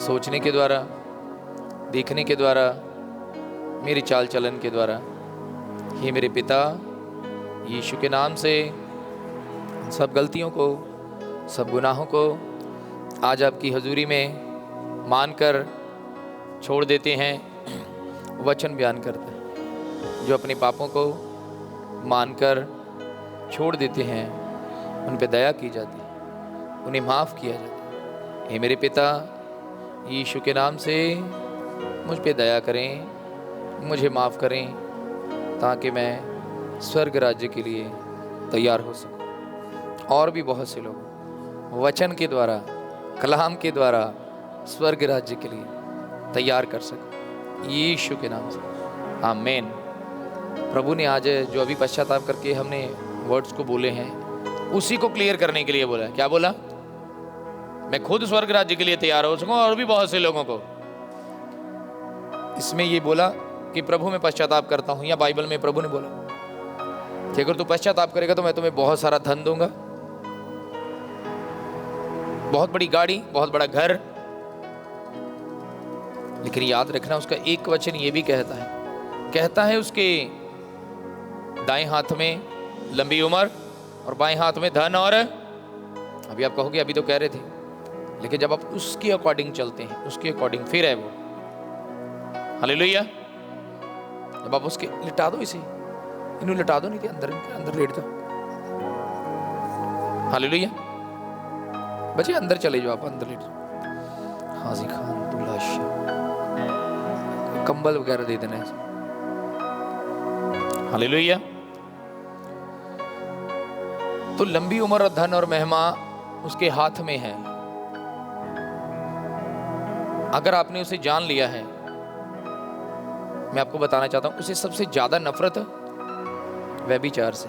सोचने के द्वारा, देखने के द्वारा, मेरी चाल चलन के द्वारा। हे मेरे पिता, यीशु के नाम से सब गलतियों को, सब गुनाहों को आज आपकी हजूरी में मानकर छोड़ देते हैं। वचन बयान करते हैं, जो अपने पापों को मानकर छोड़ देते हैं उन पे दया की जाती है, उन्हें माफ़ किया जाता है। हे मेरे पिता, यीशु के नाम से मुझ पे दया करें, मुझे माफ़ करें, ताकि मैं स्वर्ग राज्य के लिए तैयार हो सकूं। और भी बहुत से लोग वचन के द्वारा, कलाम के द्वारा स्वर्ग राज्य के लिए तैयार कर सकूं, यीशु के नाम से, आमीन। प्रभु ने आज जो अभी पश्चाताप करके हमने वर्ड्स को बोले हैं, उसी को क्लियर करने के लिए बोला। क्या बोला? मैं खुद स्वर्ग राज्य के लिए तैयार हो सकूं और भी बहुत से लोगों को। इसमें ये बोला कि प्रभु मैं पश्चाताप करता हूं, या बाइबल में प्रभु ने बोला कि अगर तू पश्चाताप करेगा तो मैं तुम्हें बहुत सारा धन दूंगा, बहुत बड़ी गाड़ी, बहुत बड़ा घर। लेकिन याद रखना, उसका एक वचन ये भी कहता है उसके दाएं हाथ में लंबी उम्र और बाएं हाथ में धन। और अभी आप कहोगे अभी तो कह रहे थे, लेकिन जब आप उसके अकॉर्डिंग चलते हैं, उसके अकॉर्डिंग फिर है वो। हालेलुया। जब आप उसके लिटा दो, इसे इन्हें लिटा दो, नहीं थे अंदर लेट जाओ। हालेलुया। बच्चे अंदर चले जाओ, आप अंदर लेट जाओ। हाजी खान दुलाश कंबल वगैरह दे देना है। हालेलुया। तो लंबी उम्र और धन और महिमा उसके हाथ में है। अगर आपने उसे जान लिया है, मैं आपको बताना चाहता हूं, उसे सबसे ज्यादा नफरत व्यभिचार से।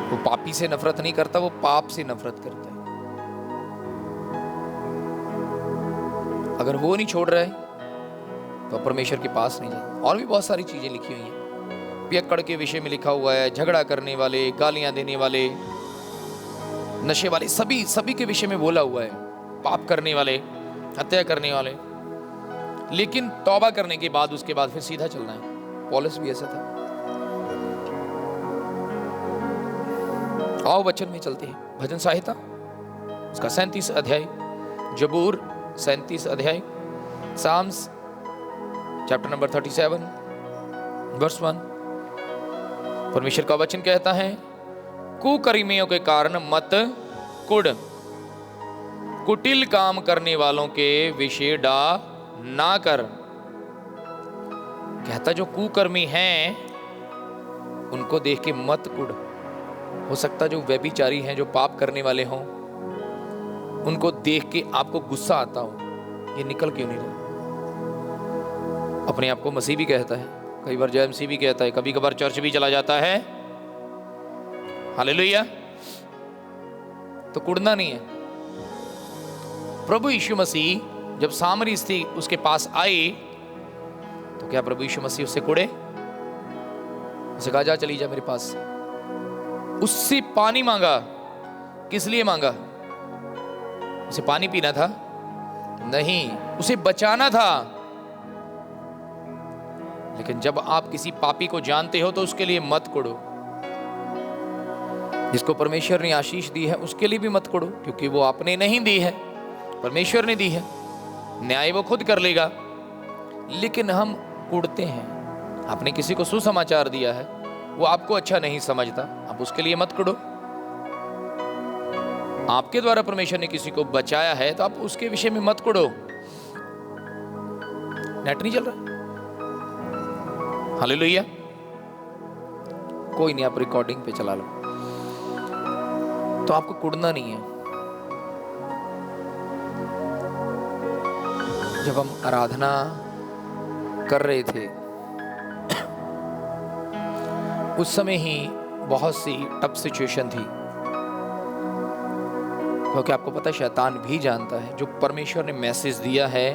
वो पापी से नफरत नहीं करता, वो पाप से नफरत करता है। अगर वो नहीं छोड़ रहा है तो परमेश्वर के पास नहीं जाता। और भी बहुत सारी चीजें लिखी हुई हैं। पियक्कड़ के विषय में लिखा हुआ है, झगड़ा करने वाले, गालियां देने वाले, नशे वाले, सभी के विषय में बोला हुआ है। पाप करने वाले, हत्या करने वाले। लेकिन तौबा करने के बाद उसके बाद फिर सीधा चलना है। पौलुस भी ऐसा था। आओ वचन में चलते हैं। भजन संहिता उसका 37 अध्याय, जबूर 37 अध्याय, साम्स चैप्टर नंबर 37 वर्स 1। परमेश्वर का वचन कहता है, कुकर्मियों के कारण मत कुड़, कुटिल काम करने वालों के विषय डा ना कर। कहता जो कुकर्मी हैं उनको देख के मत कुड़। हो सकता जो व्यभिचारी हैं, जो पाप करने वाले हों, उनको देख के आपको गुस्सा आता हो, ये निकल क्यों नहीं रहा। अपने आप को मसीह भी कहता है, कई बार जय मसीह भी कहता है, कभी कभार चर्च भी चला जाता है। हालेलुया। तो कुड़ना नहीं है। प्रभु यीशु मसीह जब सामरी स्त्री उसके पास आई तो क्या प्रभु यीशु मसीह उससे कुड़े? उसे कहा जा चली जा मेरे पास। उससे पानी मांगा। किस लिए मांगा? उसे पानी पीना था? नहीं, उसे बचाना था। लेकिन जब आप किसी पापी को जानते हो तो उसके लिए मत कुड़ो। जिसको परमेश्वर ने आशीष दी है उसके लिए भी मत कुड़ो, क्योंकि वो आपने नहीं दी है, परमेश्वर ने दी है। न्याय वो खुद कर लेगा। लेकिन हम कुड़ते हैं। आपने किसी को सुसमाचार दिया है, वो आपको अच्छा नहीं समझता, आप उसके लिए मत कुड़ो। आपके द्वारा परमेश्वर ने किसी को बचाया है तो आप उसके विषय में मत कुड़ो। नेट नहीं चल रहा? हालेलुया। कोई नहीं, आप रिकॉर्डिंग पे चला लो। तो आपको कुड़ना नहीं है। जब हम आराधना कर रहे थे उस समय ही बहुत सी टफ सिचुएशन थी, क्योंकि आपको पता है शैतान भी जानता है जो परमेश्वर ने मैसेज दिया है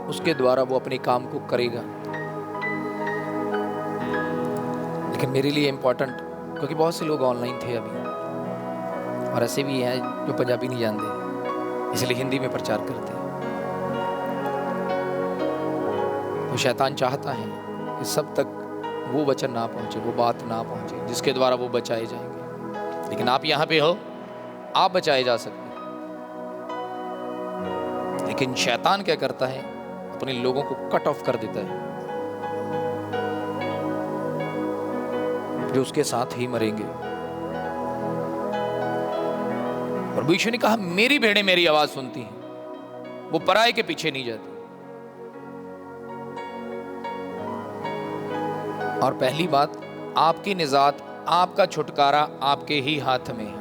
उसके द्वारा वो अपने काम को करेगा। लेकिन मेरे लिए इम्पोर्टेंट, क्योंकि बहुत से लोग ऑनलाइन थे अभी, और ऐसे भी हैं जो पंजाबी नहीं जानते, इसलिए हिंदी में प्रचार करते हैं। तो शैतान चाहता है कि सब तक वो वचन ना पहुंचे, वो बात ना पहुंचे जिसके द्वारा वो बचाए जाएंगे। लेकिन आप यहां पे हो, आप बचाए जा सकते हैं। लेकिन शैतान क्या करता है, अपने लोगों को कट ऑफ कर देता है, जो उसके साथ ही मरेंगे। और यीशु ने कहा, मेरी भेड़ें मेरी आवाज सुनती हैं, वो पराये के पीछे नहीं जाती। और पहली बात, आपकी निजात, आपका छुटकारा आपके ही हाथ में है,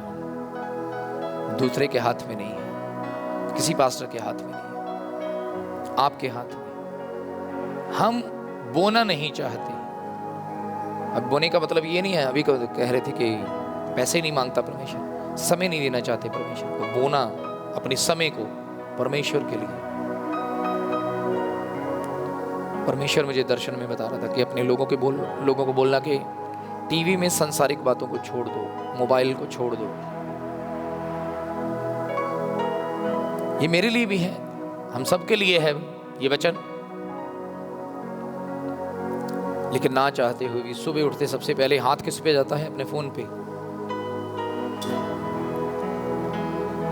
दूसरे के हाथ में नहीं है, किसी पास्टर के हाथ में नहीं है, आपके हाथ में। हम बोना नहीं चाहते। अब बोने का मतलब ये नहीं है, अभी कह रहे थे कि पैसे नहीं मांगता परमेश्वर, समय नहीं देना चाहते परमेश्वर को। बोना अपने समय को परमेश्वर के लिए। परमेश्वर मुझे दर्शन में बता रहा था कि अपने लोगों को बोलना कि टीवी में सांसारिक बातों को छोड़ दो, मोबाइल को छोड़ दो। ये मेरे लिए भी है, हम सबके लिए है ये वचन। लेकिन ना चाहते हुए भी सुबह उठते सबसे पहले हाथ किस पे जाता है? अपने फोन पे।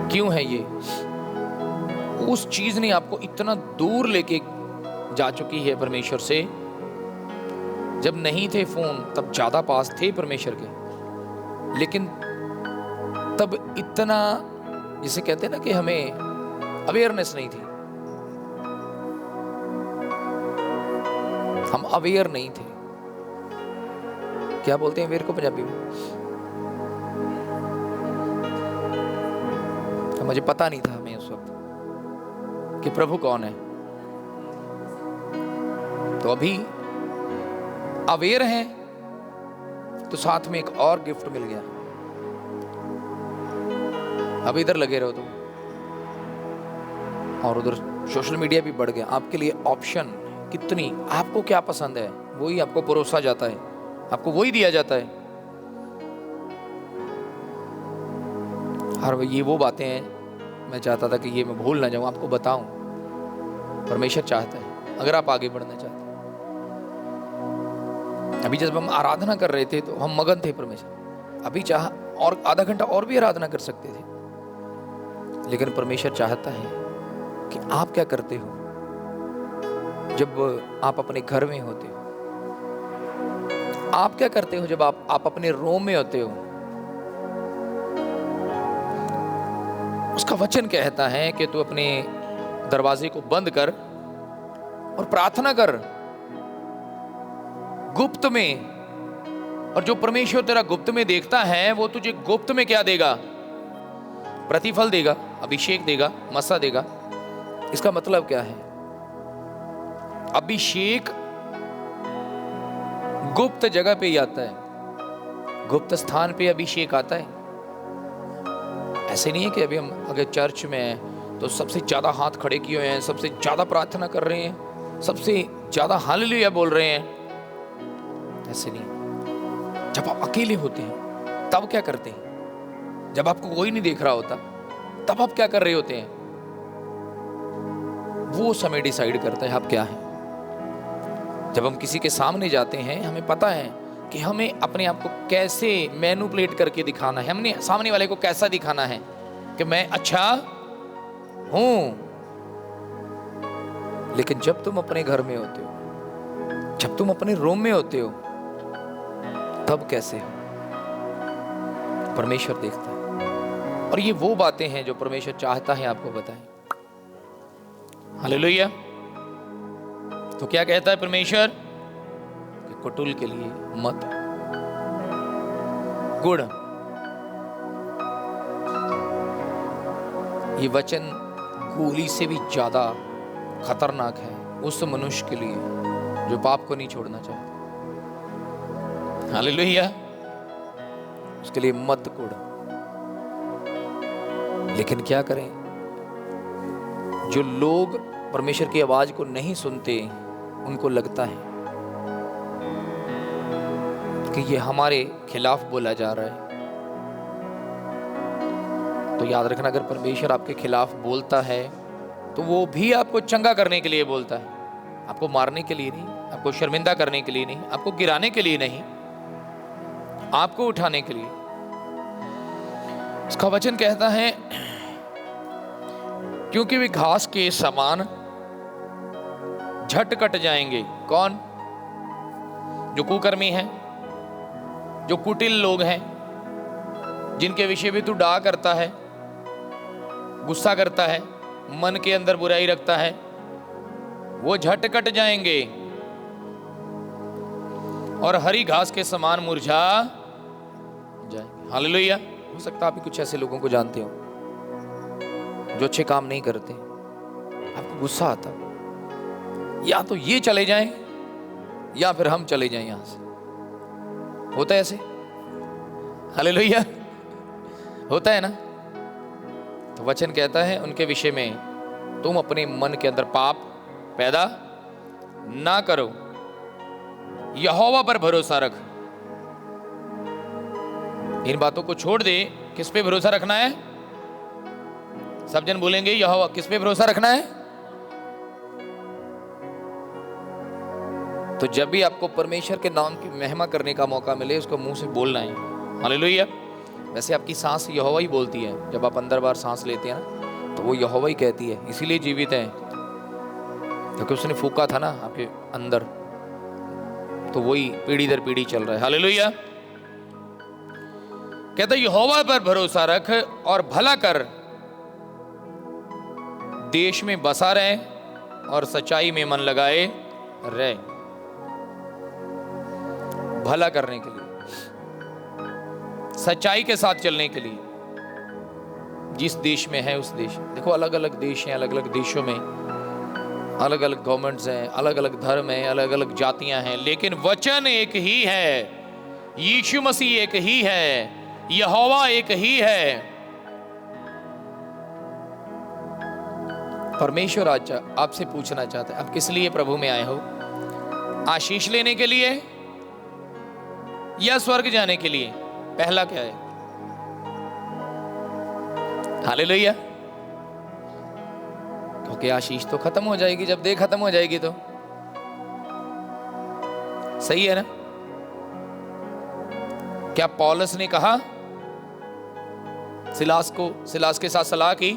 क्यों है ये? उस चीज ने आपको इतना दूर लेके जा चुकी है परमेश्वर से। जब नहीं थे फोन तब ज्यादा पास थे परमेश्वर के, लेकिन तब इतना, जिसे कहते हैं ना कि हमें अवेयरनेस नहीं थी, हम अवेयर नहीं थे। क्या बोलते हैं अवेयर को पंजाबी में? तो मुझे पता नहीं था हमें उस वक्त कि प्रभु कौन है। तो अभी अवेयर हैं तो साथ में एक और गिफ्ट मिल गया। अब इधर लगे रहो तो, और उधर सोशल मीडिया भी बढ़ गया। आपके लिए ऑप्शन कितनी, आपको क्या पसंद है वही आपको परोसा जाता है, आपको वही दिया जाता है। और ये वो बातें हैं, मैं चाहता था कि ये मैं भूल ना जाऊं, आपको बताऊं। परमेश्वर चाहता है अगर आप आगे बढ़ना चाहते हैं। अभी जब हम आराधना कर रहे थे तो हम मगन थे परमेश्वर। अभी चाह और आधा घंटा और भी आराधना कर सकते थे, लेकिन परमेश्वर चाहता है कि आप क्या करते हो जब आप अपने घर में होते हो। आप क्या करते हो जब आप अपने रूम में होते हो। उसका वचन कहता है कि तू अपने दरवाजे को बंद कर और प्रार्थना कर गुप्त में, और जो परमेश्वर तेरा गुप्त में देखता है वो तुझे गुप्त में क्या देगा? प्रतिफल देगा, अभिषेक देगा, मसा देगा। इसका मतलब क्या है? अभिषेक गुप्त जगह पे ही आता है, गुप्त स्थान पे अभिषेक आता है। ऐसे नहीं है कि अभी हम अगर चर्च में हैं तो सबसे ज्यादा हाथ खड़े किए हुए हैं, सबसे ज्यादा प्रार्थना कर रहे हैं, सबसे ज्यादा हालेलुया बोल रहे हैं। ऐसे नहीं। जब आप अकेले होते हैं तब क्या करते हैं? जब आपको कोई नहीं देख रहा होता तब आप क्या कर रहे होते हैं? वो समय डिसाइड करता है आप क्या हैं। जब हम किसी के सामने जाते हैं, हमें पता है कि हमें अपने आप को कैसे मैनिपुलेट करके दिखाना है, हमने सामने वाले को कैसा दिखाना है कि मैं अच्छा हूं। लेकिन जब तुम अपने घर में होते हो, जब तुम अपने रूम में होते हो, तब कैसे हो? परमेश्वर देखता है। और ये वो बातें हैं जो परमेश्वर चाहता है आपको बताएं। हालेलुया। तो क्या कहता है परमेश्वर? कि कुटुल के लिए मत, गुड़। ये वचन गोली से भी ज्यादा खतरनाक है उस मनुष्य के लिए जो पाप को नहीं छोड़ना चाहता। हालेलुया। उसके लिए मत गुड़। लेकिन क्या करें, जो लोग परमेश्वर की आवाज को नहीं सुनते, उनको लगता है कि ये हमारे खिलाफ बोला जा रहा है। तो याद रखना, अगर परमेश्वर आपके खिलाफ बोलता है तो वो भी आपको चंगा करने के लिए बोलता है, आपको मारने के लिए नहीं, आपको शर्मिंदा करने के लिए नहीं, आपको गिराने के लिए नहीं, आपको उठाने के लिए। इसका वचन कहता है, क्योंकि वे घास के समान झट कट जाएंगे। कौन? जो कुकर्मी हैं, जो कुटिल लोग हैं, जिनके विषय में तू डा करता है, गुस्सा करता है, मन के अंदर बुराई रखता है, वो झट कट जाएंगे और हरी घास के समान मुरझा जाएंगे। हालेलुया। हो सकता है आप भी कुछ ऐसे लोगों को जानते हो जो अच्छे काम नहीं करते, आपको गुस्सा आता, या तो ये चले जाएं या फिर हम चले जाएं यहां से। होता है ऐसे? हालेलुया। होता है ना? तो वचन कहता है उनके विषय में, तुम अपने मन के अंदर पाप पैदा ना करो, यहोवा पर भरोसा रख। इन बातों को छोड़ दे। किस पे भरोसा रखना है? सब जन बोलेंगे यहोवा। किस पे भरोसा रखना है? तो जब भी आपको परमेश्वर के नाम की महिमा करने का मौका मिले, उसको मुंह से बोलना है, हालेलुया। वैसे आपकी सांस यहोवा ही बोलती है। जब आप अंदर बाहर सांस लेते हैं ना, तो वो यहोवा ही कहती है, इसीलिए जीवित है, क्योंकि उसने फूका था ना आपके अंदर, तो वही पीढ़ी दर पीढ़ी चल रहा है। हालेलुया। कहता यहोवा पर भरोसा रख और भला कर, देश में बसा रहे और सच्चाई में मन लगाए रहे। भला करने के लिए, सच्चाई के साथ चलने के लिए, जिस देश में है उस देश। देखो अलग अलग देश हैं, अलग अलग देशों में अलग अलग गवर्नमेंट्स हैं, अलग अलग धर्म हैं, अलग अलग जातियां हैं, लेकिन वचन एक ही है, यीशु मसीह एक ही है, यहोवा एक ही है। परमेश्वर आज आपसे पूछना चाहता है, आप किस लिए प्रभु में आए हो? आशीष लेने के लिए या स्वर्ग जाने के लिए? पहला क्या है? हालेलुया। क्योंकि आशीष तो खत्म हो जाएगी, जब देह खत्म हो जाएगी तो। सही है ना? क्या पौलुस ने कहा सिलास के साथ सलाह की,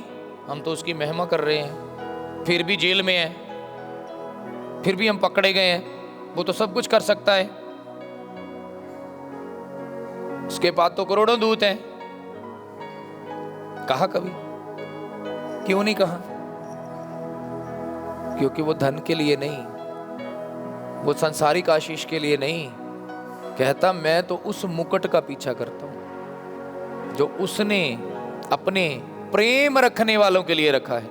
हम तो उसकी महिमा कर रहे हैं, फिर भी जेल में है, फिर भी हम पकड़े गए हैं, वो तो सब कुछ कर सकता है, उसके पास तो करोड़ों दूत हैं। कहा कभी? क्यों नहीं कहा? क्योंकि वो धन के लिए नहीं, वो सांसारिक आशीष के लिए नहीं। कहता मैं तो उस मुकुट का पीछा करता हूं जो उसने अपने प्रेम रखने वालों के लिए रखा है।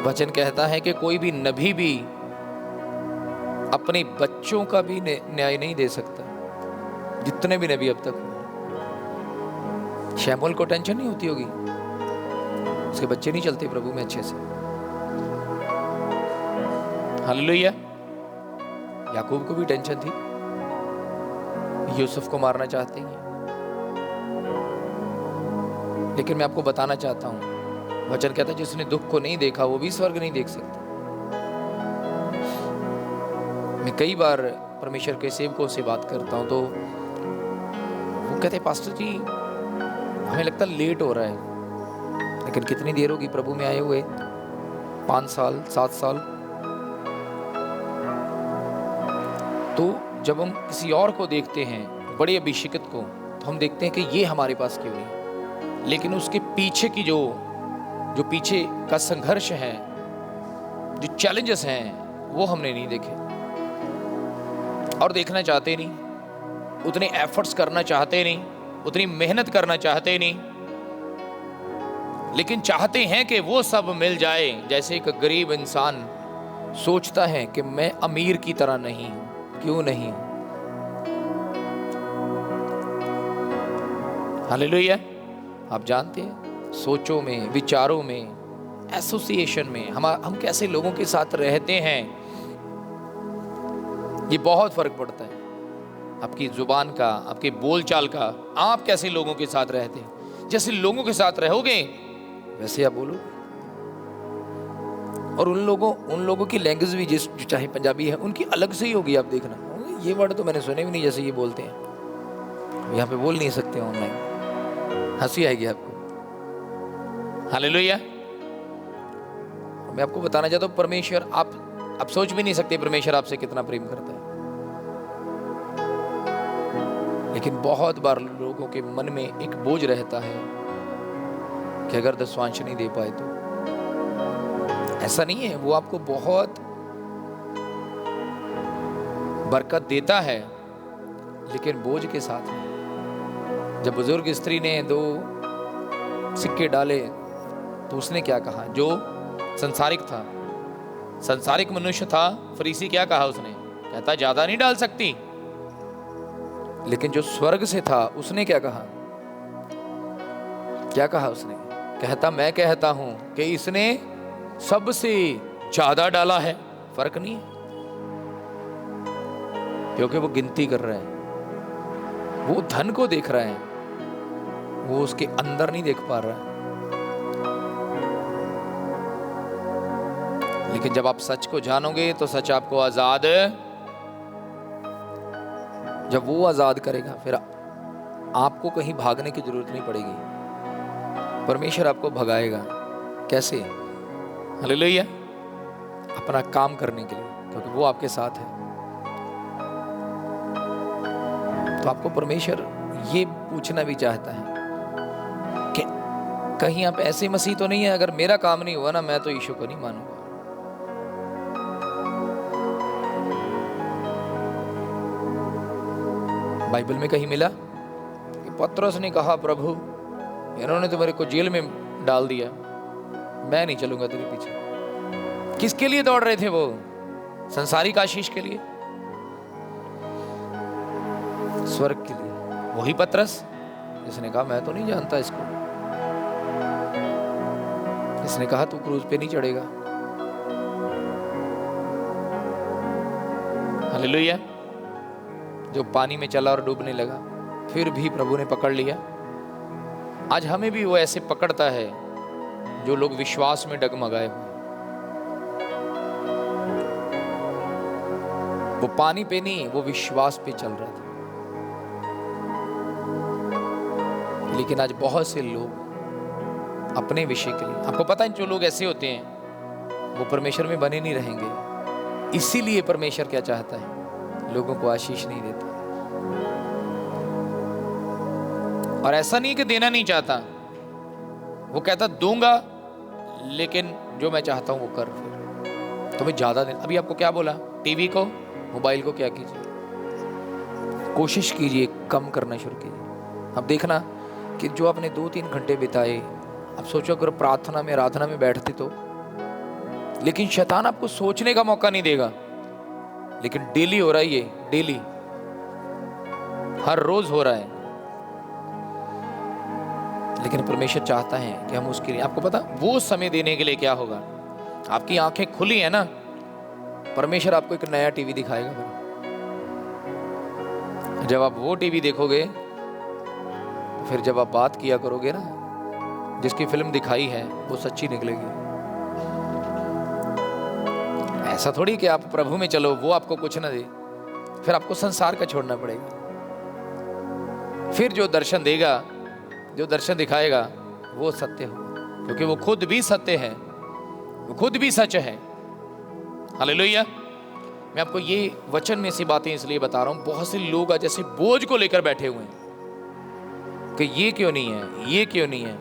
वचन कहता है कि कोई भी नबी भी अपने बच्चों का भी न्याय नहीं दे सकता। जितने भी नबी अब तक, शैमुएल को टेंशन नहीं होती होगी, उसके बच्चे नहीं चलते प्रभु में अच्छे से। हालेलुया। याकूब को भी टेंशन थी, यूसुफ को मारना चाहते हैं, लेकिन मैं आपको बताना चाहता हूं, वचन कहता है जिसने दुख को नहीं देखा वो भी स्वर्ग नहीं देख सकता। मैं कई बार परमेश्वर के सेवकों से बात करता हूं तो वो कहते हैं पास्टर जी हमें लगता है लेट हो रहा है, लेकिन कितनी देर होगी प्रभु में आए हुए? 5 साल 7 साल। तो जब हम किसी और को देखते हैं, बड़े अभिषेकित को, तो हम देखते हैं कि ये हमारे पास क्यों नहीं, लेकिन उसके पीछे की जो पीछे का संघर्ष है, जो चैलेंजेस हैं, वो हमने नहीं देखे और देखना चाहते नहीं, उतने एफर्ट्स करना चाहते नहीं, उतनी मेहनत करना चाहते नहीं, लेकिन चाहते हैं कि वो सब मिल जाए। जैसे एक गरीब इंसान सोचता है कि मैं अमीर की तरह नहीं हूं, क्यों नहीं हूं? हालेलुया। आप जानते हैं सोचों में, विचारों में, एसोसिएशन में हम कैसे लोगों के साथ रहते हैं, ये बहुत फर्क पड़ता है। आपकी जुबान का, आपके बोलचाल का, आप कैसे लोगों के साथ रहते हैं। जैसे लोगों के साथ रहोगे वैसे आप बोलोगे। और उन लोगों की लैंग्वेज भी जो चाहे पंजाबी है उनकी अलग से ही होगी। आप देखना, ये वर्ड तो मैंने सुने भी नहीं जैसे ये बोलते हैं, यहाँ पे बोल नहीं सकते ऑनलाइन, हंसी आएगी आपको। हालेलुया। मैं आपको बताना चाहता हूँ परमेश्वर, आप सोच भी नहीं सकते परमेश्वर आपसे कितना प्रेम करता है। लेकिन बहुत बार लोगों के मन में एक बोझ रहता है कि अगर दसवांश नहीं दे पाए तो। ऐसा नहीं है, वो आपको बहुत बरकत देता है लेकिन बोझ के साथ नहीं। जब बुजुर्ग स्त्री ने 2 सिक्के डाले तो उसने क्या कहा? जो संसारिक था, संसारिक मनुष्य था, फरीसी, क्या कहा उसने? कहता ज्यादा नहीं डाल सकती। लेकिन जो स्वर्ग से था उसने क्या कहा? क्या कहा उसने? कहता मैं कहता हूं कि इसने सबसे ज्यादा डाला है। फर्क नहीं है, क्योंकि वो गिनती कर रहा है, वो धन को देख रहा है, वो उसके अंदर नहीं देख पा रहा है। लेकिन जब आप सच को जानोगे तो सच आपको आजाद, जब वो आजाद करेगा फिर आपको कहीं भागने की जरूरत नहीं पड़ेगी। परमेश्वर आपको भगाएगा। कैसे? हालेलुया। अपना काम करने के लिए, क्योंकि वो आपके साथ है। तो आपको परमेश्वर ये पूछना भी चाहता है कि कहीं आप ऐसे मसीह तो नहीं है, अगर मेरा काम नहीं हुआ ना मैं तो यीशु को नहीं मानूंगा। बाइबल में कहीं मिला कि पतरस ने कहा प्रभु इन्होंने तो मेरे को जेल में डाल दिया, मैं नहीं चलूंगा तेरे पीछे। किसके लिए दौड़ रहे थे वो? संसारिक आशीष के लिए, स्वर्ग के लिए। वही पतरस जिसने कहा मैं तो नहीं जानता इसको, इसने कहा तू क्रूज पे नहीं चढ़ेगा। हालेलुया। जो पानी में चला और डूबने लगा, फिर भी प्रभु ने पकड़ लिया। आज हमें भी वो ऐसे पकड़ता है जो लोग विश्वास में डगमगाए हुए। वो पानी पे नहीं, वो विश्वास पे चल रहा था। लेकिन आज बहुत से लोग अपने विषय के लिए, आपको पता है जो लोग ऐसे होते हैं वो परमेश्वर में बने नहीं रहेंगे। इसीलिए परमेश्वर क्या चाहता है? लोगों को आशीष नहीं देता। और ऐसा नहीं कि देना नहीं चाहता, वो कहता दूंगा लेकिन जो मैं चाहता हूं वो कर। फिर तुम्हें ज्यादा देना। अभी आपको क्या बोला? टीवी को, मोबाइल को क्या कीजिए? कोशिश कीजिए कम करना शुरू कीजिए। अब देखना कि जो आपने 2-3 घंटे बिताए, अब सोचो अगर प्रार्थना में, आराधना में बैठते तो। लेकिन शैतान आपको सोचने का मौका नहीं देगा। लेकिन डेली हो रहा है ये, डेली, हर रोज हो रहा है। लेकिन परमेश्वर चाहता है कि हम उसके लिए, आपको पता वो समय देने के लिए क्या होगा? आपकी आंखें खुली है ना, परमेश्वर आपको एक नया टीवी दिखाएगा। जब आप वो टीवी देखोगे तो फिर जब आप बात किया करोगे ना, जिसकी फिल्म दिखाई है वो सच्ची निकलेगी। ऐसा थोड़ी कि आप प्रभु में चलो वो आपको कुछ ना दे, फिर आपको संसार का छोड़ना पड़ेगा। फिर जो दर्शन देगा, जो दर्शन दिखाएगा वो सत्य होगा, क्योंकि वो खुद भी सत्य है, वो खुद भी सच है। हालेलुया। मैं आपको ये वचन में से बातें इसलिए बता रहा हूं, बहुत से लोग आज जैसे बोझ को लेकर बैठे हुए हैं कि ये क्यों नहीं है, ये क्यों नहीं है।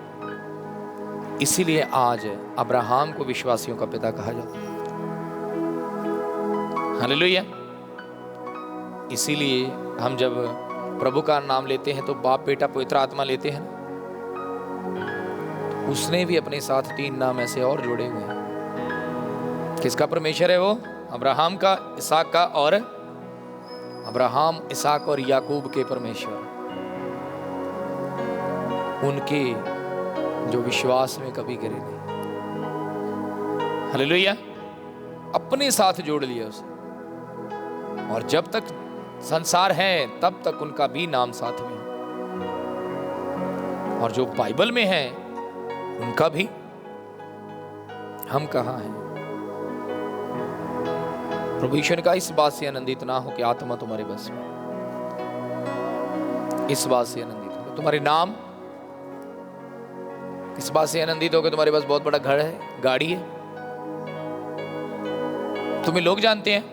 इसीलिए आज अब्राहम को विश्वासियों का पिता कहा जाता है। हालेलुया। इसीलिए हम जब प्रभु का नाम लेते हैं तो बाप, बेटा, पवित्र आत्मा लेते हैं। उसने भी अपने साथ 3 नाम ऐसे और जोड़े हुए हैं। किसका परमेश्वर है वो? अब्राहम का, इसहाक का, और अब्राहम, इसहाक और याकूब के परमेश्वर, उनके जो विश्वास में कभी गिरे नहीं। हालेलुया। अपने साथ जोड़ लिया उसे। और जब तक संसार है तब तक उनका भी नाम साथ में है, और जो बाइबल में है उनका भी। हम कहाँ हैं? प्रभु यीशु ने कहा, इस बात से आनंदित ना हो कि आत्मा तुम्हारे बस में। इस बात से आनंदित हो तुम्हारे नाम, इस बात से आनंदित हो कि तुम्हारे पास बहुत बड़ा घर है, गाड़ी है, तुम्हें लोग जानते हैं,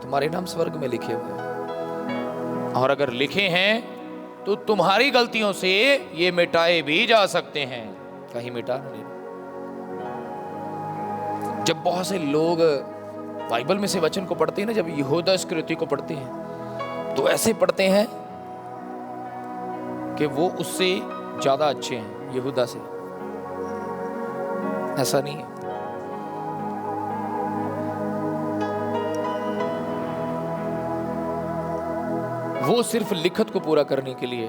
तुम्हारे नाम स्वर्ग में लिखे हुए हैं। और अगर लिखे हैं तो तुम्हारी गलतियों से ये मिटाए भी जा सकते हैं, कहीं मिटा नहीं। जब बहुत से लोग बाइबल में से वचन को पढ़ते हैं ना, जब यहूदा इस्करियोती को पढ़ते हैं तो ऐसे पढ़ते हैं कि वो उससे ज्यादा अच्छे हैं यहूदा से। ऐसा नहीं है। वो सिर्फ लिखत को पूरा करने के लिए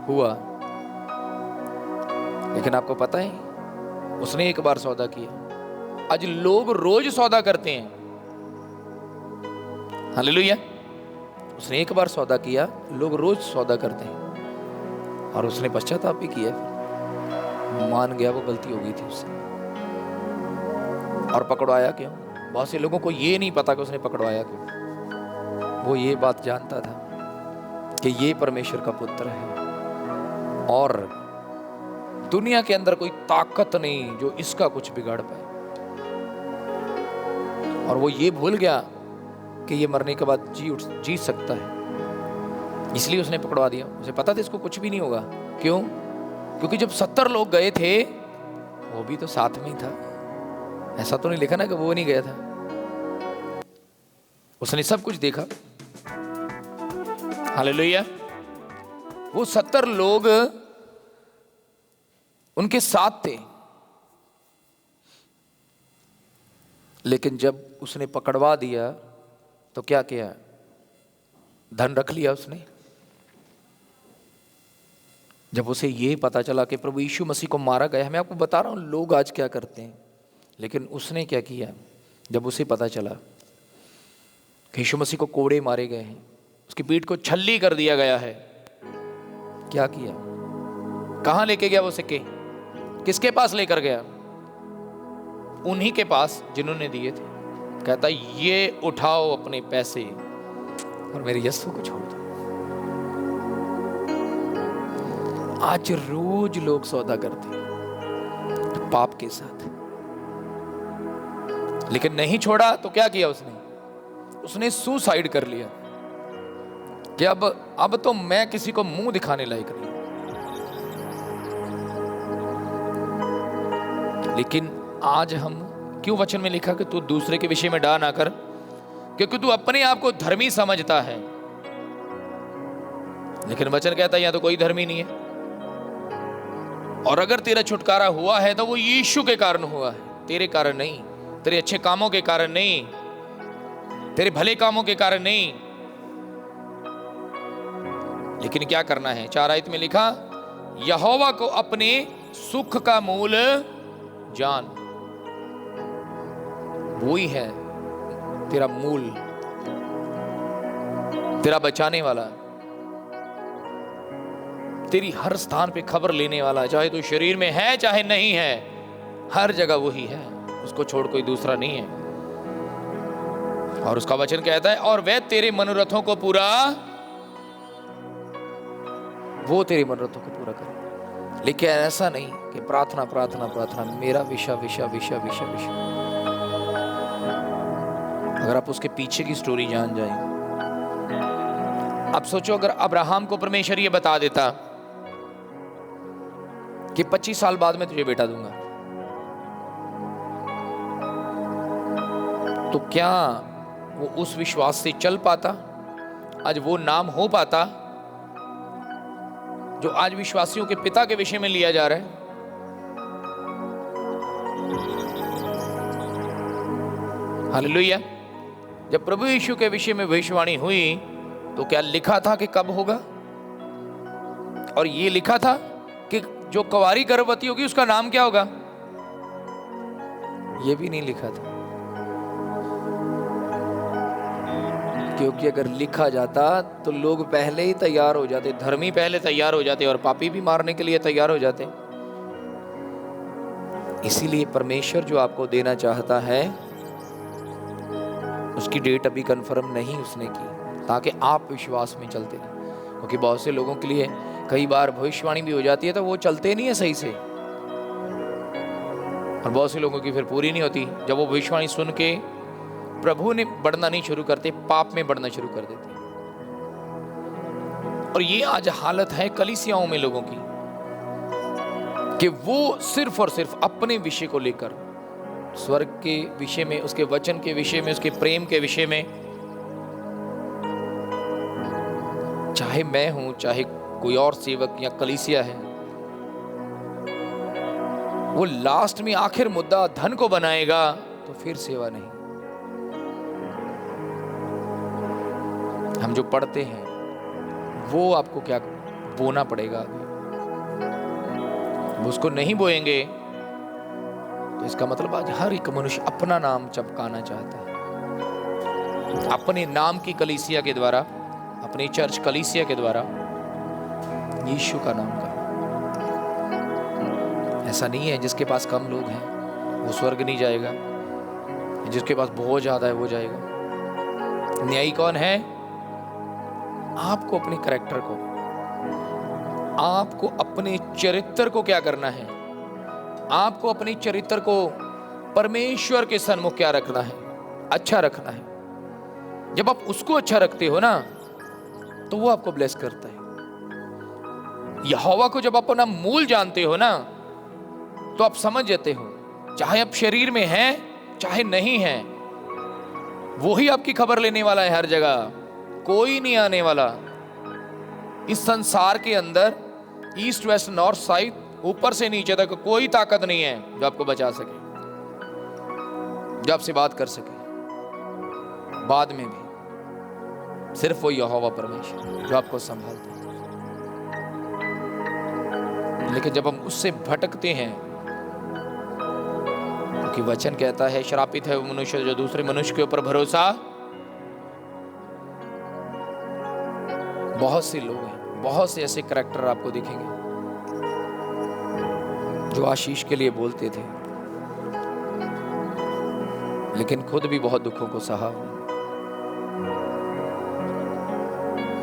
हुआ, लेकिन आपको पता है उसने एक बार सौदा किया। आज लोग रोज सौदा करते हैं, हालेलुया। उसने एक बार सौदा किया, लोग रोज सौदा करते हैं, और उसने पश्चाताप भी किया, मान गया वो गलती हो गई थी उससे, और पकड़वाया क्यों? बहुत से लोगों को ये नहीं पता कि उसने पकड़वाया क्यों। वो ये बात जानता था कि ये परमेश्वर का पुत्र है, और दुनिया के अंदर कोई ताकत नहीं जो इसका कुछ बिगाड़ पाए। और वो ये भूल गया कि ये मरने के बाद जी सकता है, इसलिए उसने पकड़वा दिया। उसे पता था इसको कुछ भी नहीं होगा। क्यों? क्योंकि जब 70 लोग गए थे, वो भी तो साथ में ही था। ऐसा तो नहीं लिखा ना कि वो नहीं गया था। उसने सब कुछ देखा, हालेलुया। वो 70 लोग उनके साथ थे, लेकिन जब उसने पकड़वा दिया तो क्या किया? धन रख लिया उसने। जब उसे ये पता चला कि प्रभु यीशु मसीह को मारा गया, मैं आपको बता रहा हूं लोग आज क्या करते हैं, लेकिन उसने क्या किया? जब उसे पता चला कि यीशु मसीह को कोड़े मारे गए हैं, उसकी पीठ को छल्ली कर दिया गया है, क्या किया? कहां लेके गया वो सिक्के? किसके पास लेकर गया? उन्हीं के पास जिन्होंने दिए थे। कहता ये उठाओ अपने पैसे और मेरे यीशु को छोड़ दो। आज रोज लोग सौदा करते हैं पाप के साथ, लेकिन नहीं छोड़ा तो क्या किया उसने सुसाइड कर लिया कि अब तो मैं किसी को मुंह दिखाने लायक नहीं। लेकिन आज हम क्यों वचन में लिखा कि तू दूसरे के विषय में डा ना कर, क्योंकि तू अपने आप को धर्मी समझता है। लेकिन वचन कहता है यहां तो कोई धर्मी नहीं है, और अगर तेरा छुटकारा हुआ है तो वो यीशु के कारण हुआ है, तेरे कारण नहीं, तेरे अच्छे कामों के कारण नहीं, तेरे भले कामों के कारण नहीं। लेकिन क्या करना है? 4 आयत में लिखा, यहोवा को अपने सुख का मूल जान। वो ही है तेरा मूल, तेरा बचाने वाला, तेरी हर स्थान पे खबर लेने वाला, चाहे तू शरीर में है चाहे नहीं है, हर जगह वही है, उसको छोड़ कोई दूसरा नहीं है। और उसका वचन कहता है, और वह तेरे मनोरथों को पूरा, वो तेरे मनोरथों को पूरा करे। लेकिन ऐसा नहीं कि प्रार्थना प्रार्थना प्रार्थना, मेरा विषय विषय विषय विषय विषय। अगर आप उसके पीछे की स्टोरी जान जाए, आप सोचो अगर अब्राहम को परमेश्वर ये बता देता कि 25 साल बाद मैं तुझे बेटा दूंगा, तो क्या वो उस विश्वास से चल पाता? आज वो नाम हो पाता जो आज विश्वासियों के पिता के विषय में लिया जा रहा है? हालेलुया। जब प्रभु यीशु के विषय में भविष्यवाणी हुई तो क्या लिखा था कि कब होगा? और ये लिखा था कि जो कुंवारी गर्भवती होगी उसका नाम क्या होगा? ये भी नहीं लिखा था। क्योंकि अगर लिखा जाता तो लोग पहले ही तैयार हो जाते, धर्मी पहले तैयार हो जाते और पापी भी मारने के लिए तैयार हो जाते। इसीलिए परमेश्वर जो आपको देना चाहता है उसकी डेट अभी कंफर्म नहीं उसने की, ताकि आप विश्वास में चलते रहें। क्योंकि बहुत से लोगों के लिए कई बार भविष्यवाणी भी हो जाती है तो वो चलते नहीं है सही से, और बहुत से लोगों की फिर पूरी नहीं होती। जब वो भविष्यवाणी सुन के प्रभु ने बढ़ना नहीं शुरू करते, पाप में बढ़ना शुरू कर देते। और ये आज हालत है कलीसियाओं में लोगों की कि वो सिर्फ और सिर्फ अपने विषय को लेकर, स्वर्ग के विषय में, उसके वचन के विषय में, उसके प्रेम के विषय में, चाहे मैं हूं चाहे कोई और सेवक या कलीसिया है, वो लास्ट में आखिर मुद्दा धन को बनाएगा तो फिर सेवा नहीं। हम जो पढ़ते हैं वो आपको क्या बोना पड़ेगा, वो उसको नहीं बोएंगे तो इसका मतलब आज हर एक मनुष्य अपना नाम चमकाना चाहता है, अपने नाम की कलीसिया के द्वारा, अपनी चर्च कलीसिया के द्वारा, यीशु का नाम का। ऐसा नहीं है जिसके पास कम लोग हैं वो स्वर्ग नहीं जाएगा, जिसके पास बहुत ज्यादा है वो जाएगा। न्यायी कौन है? आपको अपने कैरेक्टर को, आपको अपने चरित्र को क्या करना है, आपको अपने चरित्र को परमेश्वर के सन्मुख क्या रखना है, अच्छा रखना है। जब आप उसको अच्छा रखते हो ना तो वो आपको ब्लेस करता है। यहोवा को जब आप अपना मूल जानते हो ना तो आप समझ जाते हो, चाहे आप शरीर में हैं चाहे नहीं हैं, वो ही आपकी खबर लेने वाला है हर जगह, कोई नहीं आने वाला। इस संसार के अंदर ईस्ट वेस्ट नॉर्थ साउथ, ऊपर से नीचे तक कोई ताकत नहीं है जो आपको बचा सके, जो आपसे बात कर सके। बाद में भी सिर्फ वो यहोवा परमेश्वर जो आपको संभालता है। लेकिन जब हम उससे भटकते हैं, क्योंकि वचन कहता है श्रापित है वो मनुष्य जो दूसरे मनुष्य के ऊपर भरोसा। बहुत से लोग हैं, बहुत से ऐसे करैक्टर आपको दिखेंगे जो आशीष के लिए बोलते थे लेकिन खुद भी बहुत दुखों को सहा।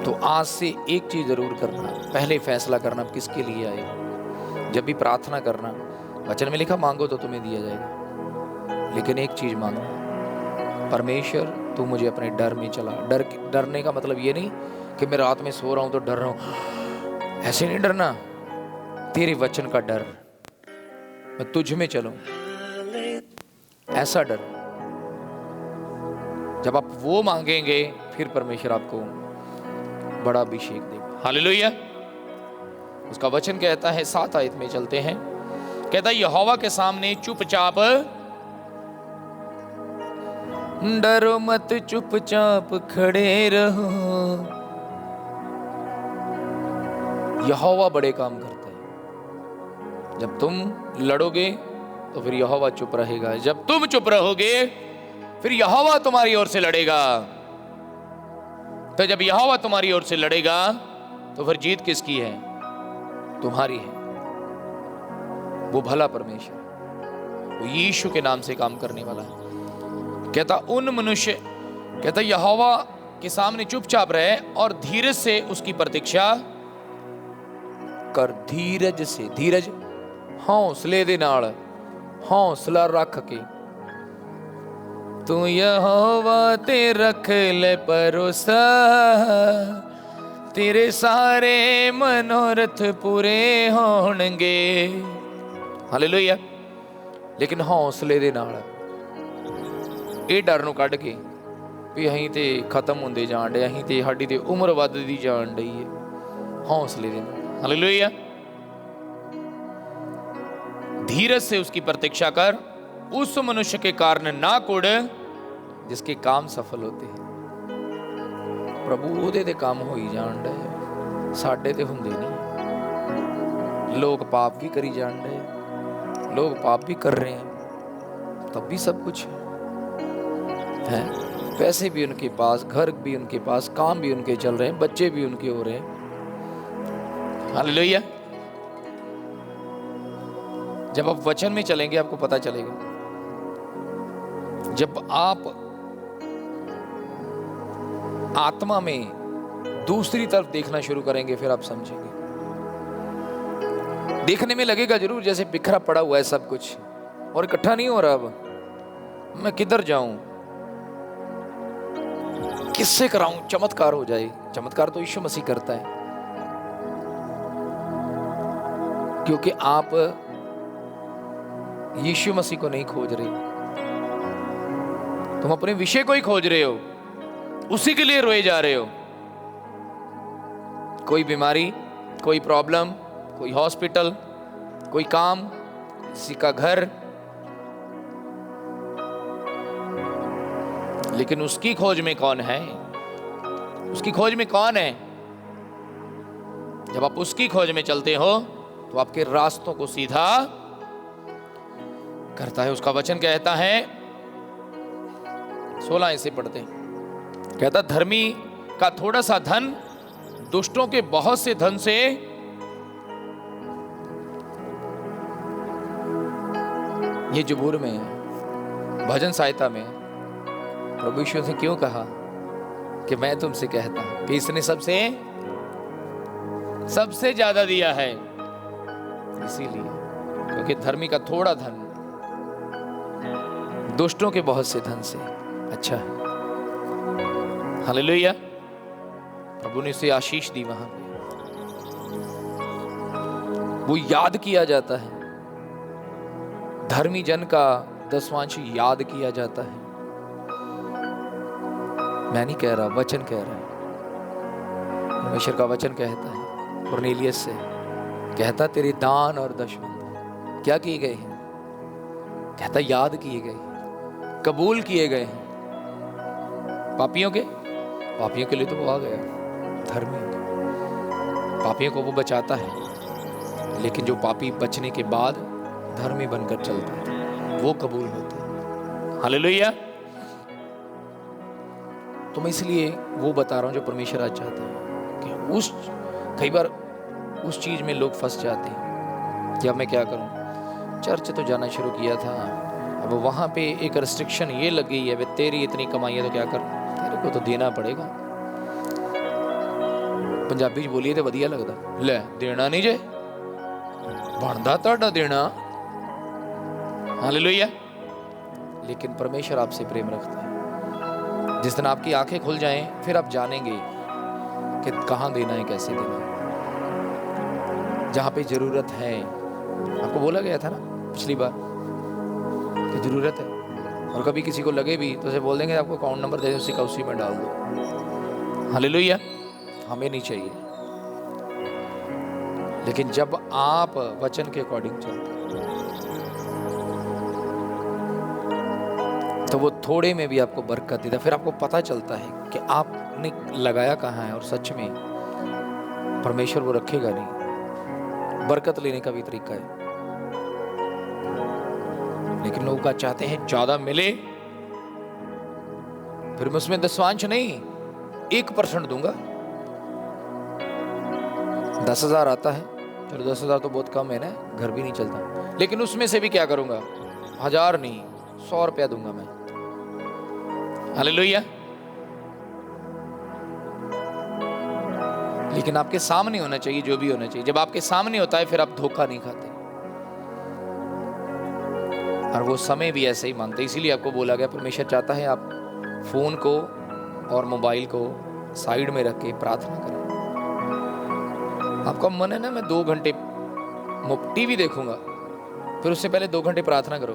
तो आज से एक चीज जरूर करना, पहले फैसला करना आप किसके लिए आए। जब भी प्रार्थना करना, वचन में लिखा मांगो तो तुम्हें दिया जाएगा, लेकिन एक चीज मांगो, परमेश्वर तू मुझे अपने डर में चला। डरने का मतलब ये नहीं कि मैं रात में सो रहा हूं तो डर रहा हूं, ऐसे नहीं डरना। तेरे वचन का डर, मैं तुझ में चलूं, ऐसा डर। जब आप वो मांगेंगे फिर परमेश्वर आपको बड़ा अभिषेक देगा। हालेलुया। उसका वचन कहता है, 7 आयत में चलते हैं, कहता है यहोवा के सामने चुपचाप, डरो मत चुपचाप खड़े रहो। यहोवा बड़े काम करता है। जब तुम लड़ोगे तो फिर यहोवा चुप रहेगा, जब तुम चुप रहोगे फिर यहोवा तुम्हारी ओर से लड़ेगा। तो जब यहोवा तुम्हारी ओर से लड़ेगा तो फिर जीत किसकी है? तुम्हारी है। वो भला परमेश्वर, वो यीशु के नाम से काम करने वाला है। कहता उन मनुष्य, कहता यहोवा के सामने चुपचाप रहे और धीरज से उसकी प्रतीक्षा कर। धीरज से, धीरज हौसले दे नाल, हौसला रख के तू यहोवा ते रख ले भरोसा, तेरे सारे मनोरथ पूरे होणगे। हालेलुया। लेकिन हौसले दे नाल, ਇਹ ਡਰ ਨੂੰ ਕੱਢ ਕੇ ਵੀ ਅਸੀਂ ਤੇ ਖਤਮ ਹੁੰਦੇ ਜਾਣ ਡੇ, ਅਸੀਂ ਤੇ ਸਾਡੀ ਤੇ ਉਮਰ ਵੱਧਦੀ ਜਾਣ ਡਈ ਹੈ। हौसले ਦੇ ਨਾਲ, हालेलुया। धीरज से उसकी प्रतीक्षा कर, उस मनुष्य के कारण ना कुड़ जिसके काम सफल होते हैं। प्रभु ਉਹਦੇ ਦੇ ਕੰਮ ਹੋਈ ਜਾਣ ਡੇ, ਸਾਡੇ ਤੇ ਹੁੰਦੇ नहीं। लोग पाप भी करी जान रहे, लोग पाप भी कर रहे हैं, तब भी सब कुछ है। पैसे भी उनके पास, घर भी उनके पास, काम भी उनके चल रहे हैं, बच्चे भी उनके हो रहे हैं। हालेलुया। जब आप वचन में चलेंगे आपको पता चलेगा। जब आप आत्मा में दूसरी तरफ देखना शुरू करेंगे फिर आप समझेंगे। देखने में लगेगा जरूर जैसे बिखरा पड़ा हुआ है सब कुछ और इकट्ठा नहीं हो रहा। अब मैं किधर जाऊं, किससे कराऊं, चमत्कार हो जाए। चमत्कार तो यीशु मसीह करता है, क्योंकि आप यीशु मसीह को नहीं खोज रहे, तुम अपने विषय को ही खोज रहे हो, उसी के लिए रोए जा रहे हो। कोई बीमारी, कोई प्रॉब्लम, कोई हॉस्पिटल, कोई काम, किसी का घर, लेकिन उसकी खोज में कौन है? उसकी खोज में कौन है? जब आप उसकी खोज में चलते हो तो आपके रास्तों को सीधा करता है। उसका वचन कहता है, 16 ऐसे पढ़ते हैं, कहता धर्मी का थोड़ा सा धन दुष्टों के बहुत से धन से ये जबूर में है, भजन सहायता में प्रभु यीशु ने क्यों कहा कि मैं तुमसे कहता हूं कि इसने सबसे ज्यादा दिया है, इसीलिए क्योंकि धर्मी का थोड़ा धन दुष्टों के बहुत से धन से अच्छा है। हालेलुया। प्रभु ने उसे आशीष दी, वहां पे वो याद किया जाता है, धर्मी जन का दसवांश याद किया जाता है। मैं नहीं कह रहा, वचन कह रहा है। परमेश्वर का वचन कहता है कुरनेलियस से, कहता तेरे दान और दशमलव क्या किए गए हैं? कहता याद किए गए, कबूल किए गए हैं। पापियों के लिए तो वो आ गया, धर्मियों के पापियों को वो बचाता है, लेकिन जो पापी बचने के बाद धर्मी बनकर चलता है वो कबूल होता है। हालेलुया। तो मैं इसलिए वो बता रहा हूं जो परमेश्वर आज चाहता है कि कई बार उस चीज में लोग फंस जाते हैं कि अब मैं क्या करूं, चर्च तो जाना शुरू किया था, अब वहां पे एक रिस्ट्रिक्शन ये लग गई है, तेरी इतनी कमाई है तो क्या कर, तेरे को तो देना पड़ेगा। पंजाबी च बोलिए तो वधिया लगता, ले देना नहीं जे बनदा तुहाडा देना। हालेलुया। लेकिन परमेश्वर आपसे प्रेम रखता है। जिस दिन आपकी आंखें खुल जाएं फिर आप जानेंगे कि कहां देना है, कैसे देना है। जहां पे जरूरत है, आपको बोला गया था ना पिछली बार कि जरूरत है, और कभी किसी को लगे भी तो उसे बोल देंगे आपको अकाउंट नंबर दे, उसी का उसी में डाल दो। हालेलुया। हमें नहीं चाहिए, लेकिन जब आप वचन के अकॉर्डिंग चलते तो वो थोड़े में भी आपको बरकत देता। फिर आपको पता चलता है कि आपने लगाया कहाँ है, और सच में परमेश्वर वो रखेगा नहीं। बरकत लेने का भी तरीका है, लेकिन लोग चाहते हैं ज्यादा मिले, फिर मैं उसमें दसवांश नहीं 1% दूंगा। 10,000 आता है, चलो 10,000 तो बहुत कम है ना, घर भी नहीं चलता, लेकिन उसमें से भी क्या करूंगा, 1000 नहीं 100 रुपया दूंगा मैं। हालेलुया। लेकिन आपके सामने होना चाहिए, जो भी होना चाहिए। जब आपके सामने होता है फिर आप धोखा नहीं खाते, और वो समय भी ऐसे ही मांगते। इसीलिए आपको बोला गया, परमेश्वर चाहता है आप फोन को और मोबाइल को साइड में रख के प्रार्थना करें। आपका मन है ना, मैं 2 घंटे टीवी देखूंगा, फिर उससे पहले 2 घंटे प्रार्थना करो,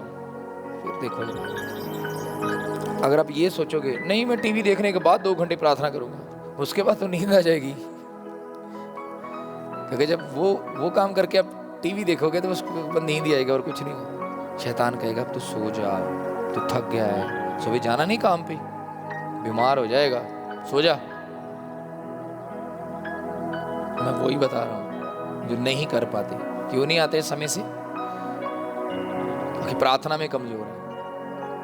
फिर देखो। अगर आप ये सोचोगे नहीं मैं टीवी देखने के बाद 2 घंटे प्रार्थना करूंगा, उसके बाद तो नींद आ जाएगी, क्योंकि जब वो काम करके आप टीवी देखोगे तो उसके बाद नींद ही आएगा और कुछ नहीं होगा। शैतान कहेगा अब तू सो जा, तू थक गया है, सुबह जाना नहीं काम पे, बीमार हो जाएगा, सो जा। मैं वही बता रहा हूं जो नहीं कर पाते। क्यों नहीं आते समय से? क्योंकि प्रार्थना में कमजोर है।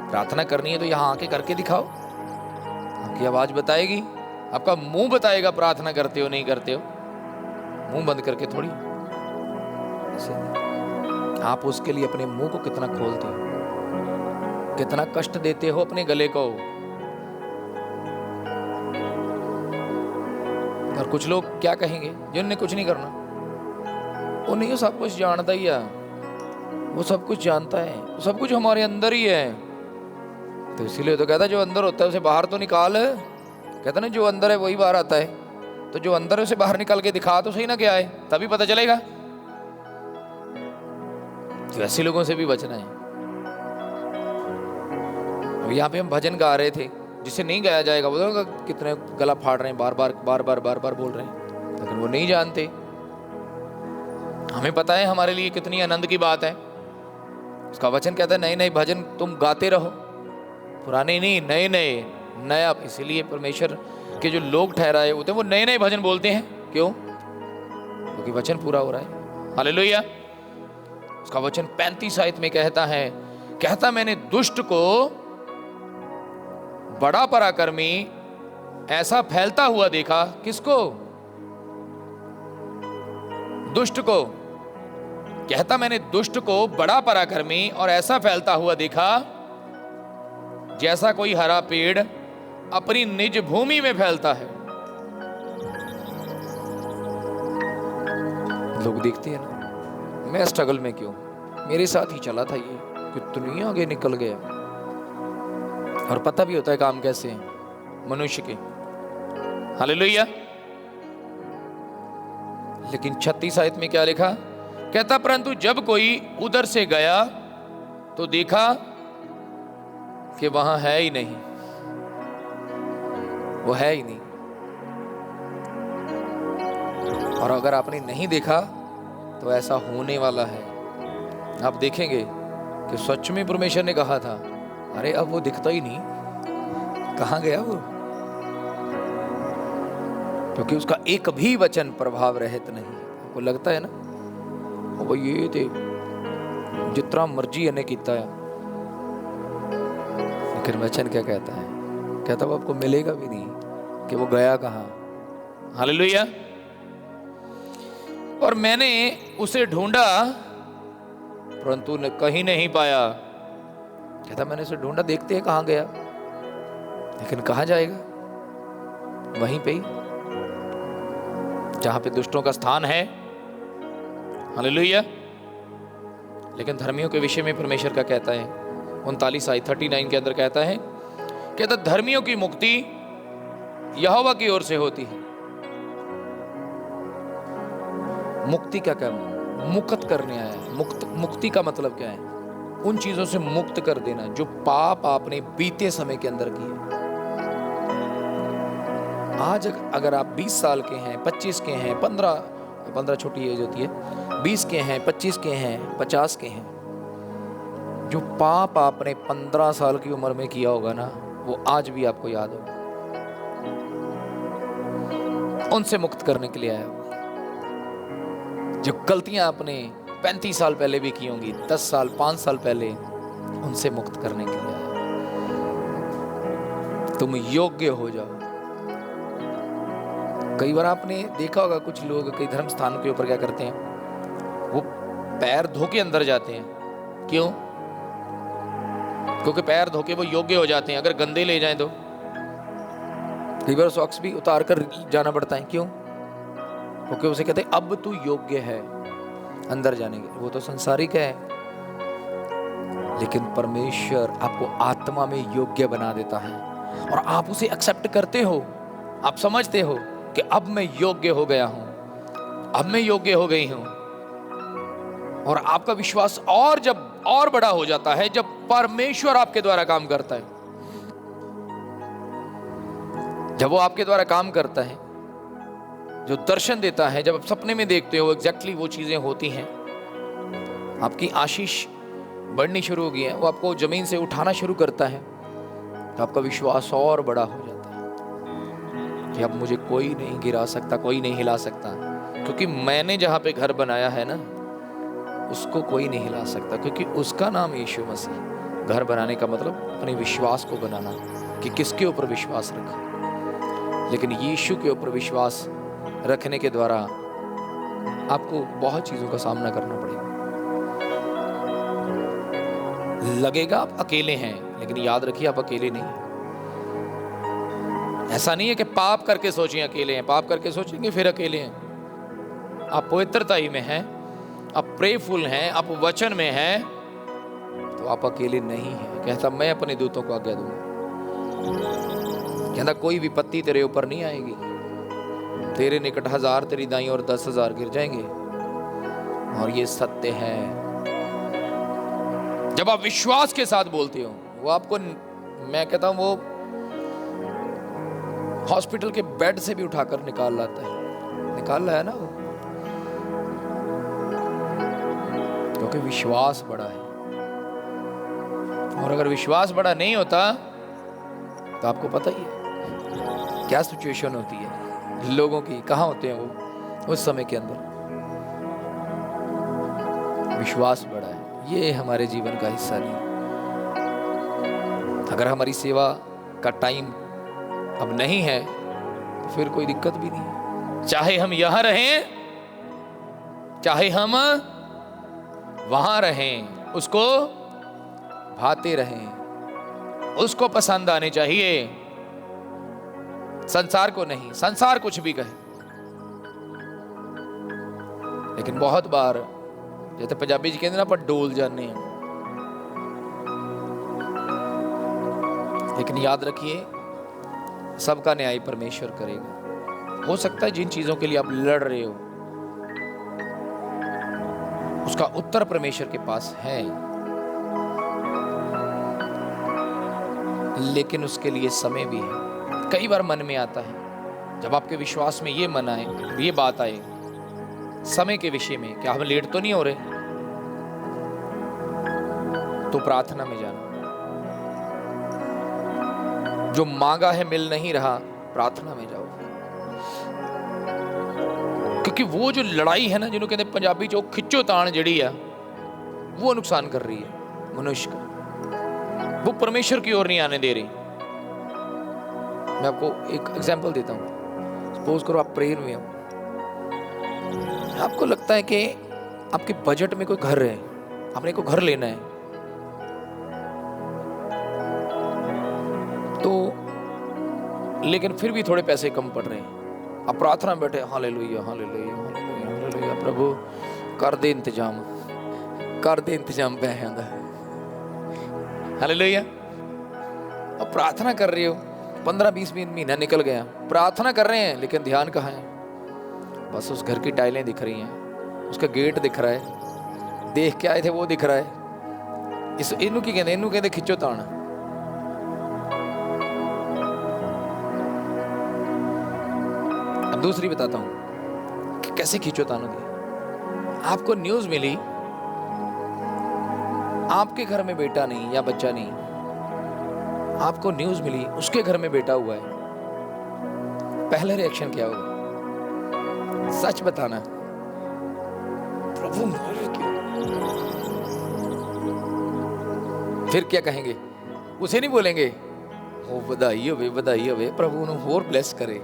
प्रार्थना करनी है तो यहां आके करके दिखाओ। कि आवाज बताएगी? आपका मुंह बताएगा प्रार्थना करते हो नहीं करते हो? मुंह बंद करके थोड़ी। आप उसके लिए अपने मुंह को कितना खोलते हो, कितना कष्ट देते हो अपने गले को। और कुछ लोग क्या कहेंगे जिनने कुछ नहीं करना, वो नहीं, वो सब कुछ जानता ही है, वो सब कुछ जानता है, वो सब कुछ हमारे अंदर ही है। तो इसीलिए तो कहता है जो अंदर होता है उसे बाहर तो निकाल। कहता ना जो अंदर है वही बाहर आता है, तो जो अंदर है उसे बाहर निकाल के दिखा तो सही ना क्या है, तभी पता चलेगा। तो ऐसे लोगों से भी बचना है। अब यहाँ पे हम भजन गा रहे थे, जिसे नहीं गाया जाएगा वो तो कितने गला फाड़ रहे हैं, बार बार बोल रहे हैं, लेकिन वो नहीं जानते। हमें पता है हमारे लिए कितनी आनंद की बात है। उसका वचन कहता है नए नए भजन तुम गाते रहो, पुराने नहीं, नए नए, नया। इसीलिए परमेश्वर के जो लोग ठहराए होते हैं वो नए नए भजन बोलते हैं। क्यों? क्योंकि वचन पूरा हो रहा है। हालेलुया। उसका वचन 35 आयत में कहता है, कहता मैंने दुष्ट को बड़ा पराक्रमी ऐसा फैलता हुआ देखा। किसको? दुष्ट को। कहता मैंने दुष्ट को बड़ा पराक्रमी और ऐसा फैलता हुआ देखा जैसा कोई हरा पेड़ अपनी निज भूमि में फैलता है। लोग देखते हैं ना, मैं स्ट्रगल में क्यों, मेरे साथ ही चला था ये, कितनी आगे निकल गया। और पता भी होता है काम कैसे है मनुष्य के। हालेलुया। लेकिन 36 आयत में क्या लिखा? कहता परंतु जब कोई उधर से गया तो देखा कि वहां है ही नहीं, वो है ही नहीं। और अगर आपने नहीं देखा तो ऐसा होने वाला है। आप देखेंगे कि सच में परमेश्वर ने कहा था, अरे अब वो दिखता ही नहीं, कहां गया वो? क्योंकि उसका एक भी वचन प्रभाव रहित नहीं। आपको लगता है ना वो ये थे जितना मर्जी इन्हें कीता है, लेकिन वचन क्या कहता है? कहता वो आपको मिलेगा भी नहीं कि वो गया कहां। हालेलुया। और मैंने उसे ढूंढा परंतु कहीं नहीं पाया। कहता मैंने उसे ढूंढा, देखते हैं कहां गया, लेकिन कहां जाएगा? वहीं पे ही जहां पे दुष्टों का स्थान है। हालेलुया। लेकिन धर्मियों के विषय में परमेश्वर का कहता है 39 आयत 39 के अंदर कहता है, कहता धर्मियों की मुक्ति यहोवा की ओर से होती है। मुक्ति क्या करना? मुक्त करने आया है। मुक्ति का मतलब क्या है? उन चीजों से मुक्त कर देना जो पाप आपने बीते समय के अंदर किए। आज अगर आप 20 साल के हैं, 25 के हैं, 15 छोटी एज होती है, 20 के हैं, 25 के हैं, 50 के हैं, जो पाप आपने 15 साल की उम्र में किया होगा ना, वो आज भी आपको याद होगा। उनसे मुक्त करने के लिए आया। जो गलतियां आपने 35 साल पहले भी की होंगी, 10 साल 5 साल पहले, उनसे मुक्त करने के लिए आया। तुम योग्य हो जाओ। कई बार आपने देखा होगा कुछ लोग कई धर्म स्थान के ऊपर क्या करते हैं, वो पैर धो के अंदर जाते हैं। क्यों? क्योंकि पैर धो के वो योग्य हो जाते हैं। अगर गंदे ले जाएं तो कई बार सॉक्स भी उतार कर जाना पड़ता है। क्यों? क्योंकि उसे कहते हैं अब तू योग्य है अंदर जाने के। वो तो संसारिक है, लेकिन परमेश्वर आपको आत्मा में योग्य बना देता है और आप उसे एक्सेप्ट करते हो। आप समझते हो कि अब मैं योग्य हो गया हूं, अब मैं योग्य हो गई हूं। और आपका विश्वास और जब और बड़ा हो जाता है जब परमेश्वर आपके द्वारा काम करता है। जब वो आपके द्वारा काम करता है, जो दर्शन देता है, जब आप सपने में देखते हो एग्जैक्टली वो चीजें होती हैं, आपकी आशीष बढ़नी शुरू हो गई है, वो आपको जमीन से उठाना शुरू करता है, तो आपका विश्वास और बड़ा हो जाता है कि अब मुझे कोई नहीं गिरा सकता, कोई नहीं हिला सकता, क्योंकि मैंने जहां पे घर बनाया है ना, उसको कोई नहीं हिला सकता, क्योंकि उसका नाम यीशु मसीह। घर बनाने का मतलब अपने विश्वास को बनाना कि किसके ऊपर विश्वास रखें, लेकिन यीशु के ऊपर विश्वास रखने के द्वारा आपको बहुत चीजों का सामना करना पड़ेगा। लगेगा आप अकेले हैं, लेकिन याद रखिए आप अकेले नहीं हैं। ऐसा नहीं है कि पाप करके सोचें अकेले हैं, पाप करके सोचेंगे फिर अकेले हैं। आप पवित्रता ही में हैं, आप प्रेफुल हैं, आप वचन में हैं, तो आप अकेले नहीं हैं। कहता मैं अपने दूतों को आज्ञा दूंगा, कहता कोई विपत्ति तेरे ऊपर नहीं आएगी, तेरे निकट 1000 तेरी दाईं और 10,000 गिर जाएंगे। और ये सत्य है। जब आप विश्वास के साथ बोलते हो, वो आपको, मैं कहता हूं, वो हॉस्पिटल के बेड से भी उठाकर निकाल लाता है, निकाल रहा है ना वो, क्योंकि विश्वास बड़ा है। और अगर विश्वास बड़ा नहीं होता तो आपको पता ही है क्या सिचुएशन होती है लोगों की, कहां होते हैं वो उस समय के अंदर। विश्वास बड़ा है, ये हमारे जीवन का हिस्सा नहीं। अगर हमारी सेवा का टाइम अब नहीं है तो फिर कोई दिक्कत भी नहीं है। चाहे हम यहां रहें, चाहे हम वहां रहें, उसको भाते रहें, उसको पसंद आने चाहिए, संसार को नहीं। संसार कुछ भी कहे, लेकिन बहुत बार जैसे पंजाबी जी कहते ना, पर डोल जाने हैं। लेकिन याद रखिए सबका न्याय परमेश्वर करेगा। हो सकता है जिन चीजों के लिए आप लड़ रहे हो उसका उत्तर परमेश्वर के पास है, लेकिन उसके लिए समय भी है। कई बार मन में आता है, जब आपके विश्वास में ये मन आए, ये बात आए समय के विषय में, क्या हम लेट तो नहीं हो रहे, तो प्रार्थना में जाना। जो मांगा है मिल नहीं रहा, प्रार्थना में जाओ। क्योंकि वो जो लड़ाई है ना, जिन्होंने कहते पंजाबी जो खिच्चो तान जड़ी है, वो नुकसान कर रही है मनुष्य का, वो परमेश्वर की ओर नहीं आने दे रही। मैं आपको एक एग्जांपल देता हूं। सपोज करो आप प्रेयर में हो, आपको लगता है कि आपके बजट में कोई घर है, आपने को घर लेना है, तो लेकिन फिर भी थोड़े पैसे कम पड़ रहे हैं। आप प्रार्थना में बैठे, हालेलुया हालेलुया हालेलुया हालेलुया, प्रभु कर दे इंतजाम, कर दे इंतजाम पैसों का, हालेलुया। अब प्रार्थना कर रहे हो, 15-20 महीना निकल गया, प्रार्थना कर रहे हैं, लेकिन ध्यान कहाँ है? बस उस घर की टाइलें दिख रही हैं, उसका गेट दिख रहा है, देख के आए थे वो दिख रहा है। इनू की कहते, इनू कहते खिंचो तान। अब दूसरी बताता हूं कि कैसे खींचो तान होती है। आपको न्यूज मिली, आपके घर में बेटा नहीं या बच्चा नहीं, आपको न्यूज मिली उसके घर में बेटा हुआ है, पहला रिएक्शन क्या होगा? सच बताना, प्रभु फिर क्या कहेंगे? उसे नहीं बोलेंगे ओ बधाई होवे प्रभु उन्हें होर ब्लेस करे,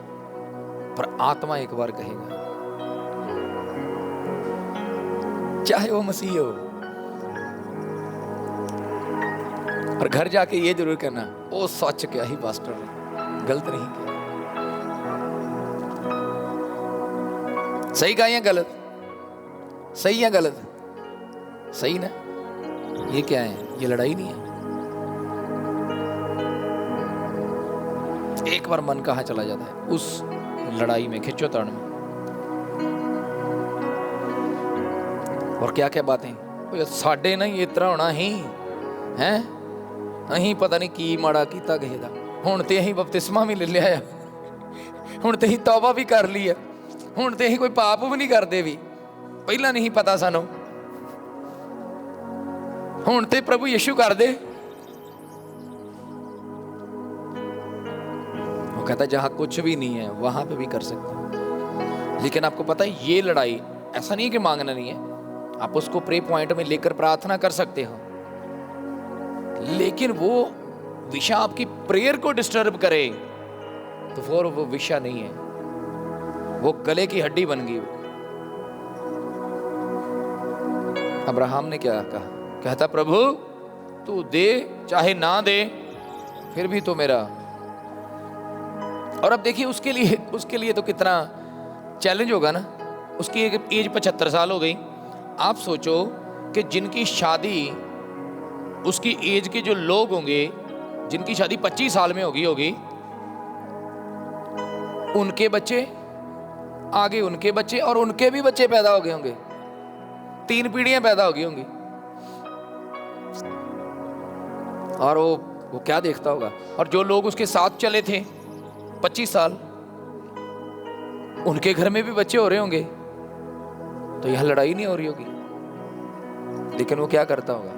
पर आत्मा एक बार कहेगा, चाहे वो मसीह हो। और घर जाके ये जरूर कहना, ओ सच क्या ही पास्टर ने गलत नहीं किया। सही कहा या गलत? सही या गलत? सही ना? ये क्या है? ये लड़ाई नहीं है। एक बार मन कहाँ चला जाता है? उस लड़ाई में, खिंचोतान में। और क्या क्या बातें, साडे ना ये इतना होना ही है, अहीं पता नहीं की माड़ा कीता किसी दा, हुण ते अहीं बपतिस्मा भी ले लिया है, हुण ते अहीं तौबा भी कर ली है, हुण ते अहीं कोई पाप भी नहीं करते भी, पहला नहीं पता सानू, हुण ते प्रभु यीशु कर दे। वो कहता जहां कुछ भी नहीं है वहां पे भी कर सकते। लेकिन आपको पता है ये लड़ाई, ऐसा नहीं है कि मांगना नहीं है, आप उसको प्रे पॉइंट में लेकर प्रार्थना कर सकते हो, लेकिन वो विषय आपकी प्रेयर को डिस्टर्ब करे तो फिर वो विषय नहीं है, वो गले की हड्डी बन गई। अब्राहम ने क्या कहा? कहता प्रभु तू दे चाहे ना दे, फिर भी तो मेरा। और अब देखिए उसके लिए तो कितना चैलेंज होगा ना। उसकी एज 75 साल हो गई। आप सोचो कि जिनकी शादी, उसकी एज के जो लोग होंगे जिनकी शादी 25 साल में होगी, उनके बच्चे, आगे उनके बच्चे और उनके भी बच्चे पैदा हो गए होंगे, 3 पीढ़ियां पैदा हो गई होंगी। और वो क्या देखता होगा। और जो लोग उसके साथ चले थे 25 साल, उनके घर में भी बच्चे हो रहे होंगे, तो यहां लड़ाई नहीं हो रही होगी। लेकिन वो क्या करता होगा?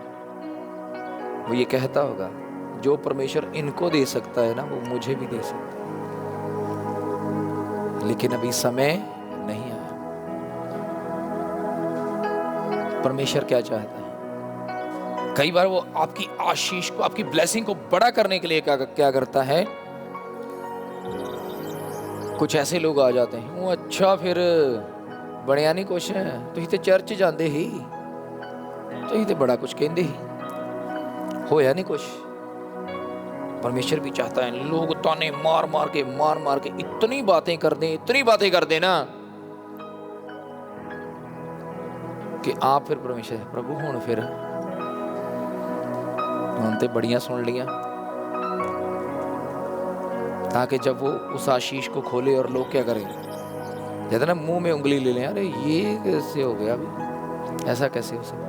वो ये कहता होगा जो परमेश्वर इनको दे सकता है ना, वो मुझे भी दे सकता है, लेकिन अभी समय नहीं आया। परमेश्वर क्या चाहता है? कई बार वो आपकी आशीष को, आपकी ब्लेसिंग को बड़ा करने के लिए क्या करता है? कुछ ऐसे लोग आ जाते हैं, वो अच्छा फिर ਬਣਿਆ नहीं कुछ है, तुसीं ते चर्च जाते ही, तुसीं ते बड़ा कुछ कहते ही, होया नहीं कुछ। परमेश्वर भी चाहता है लोग ताने मार मार के इतनी बातें कर दें ना कि आप फिर परमेश्वर प्रभु हुण फिर हुण ते बड़ियां सुन लिया, ताकि जब वो उस आशीष को खोले और लोग क्या करें, कहते ना मुंह में उंगली ले लें, अरे ये कैसे हो गया, अभी ऐसा कैसे हो सकता।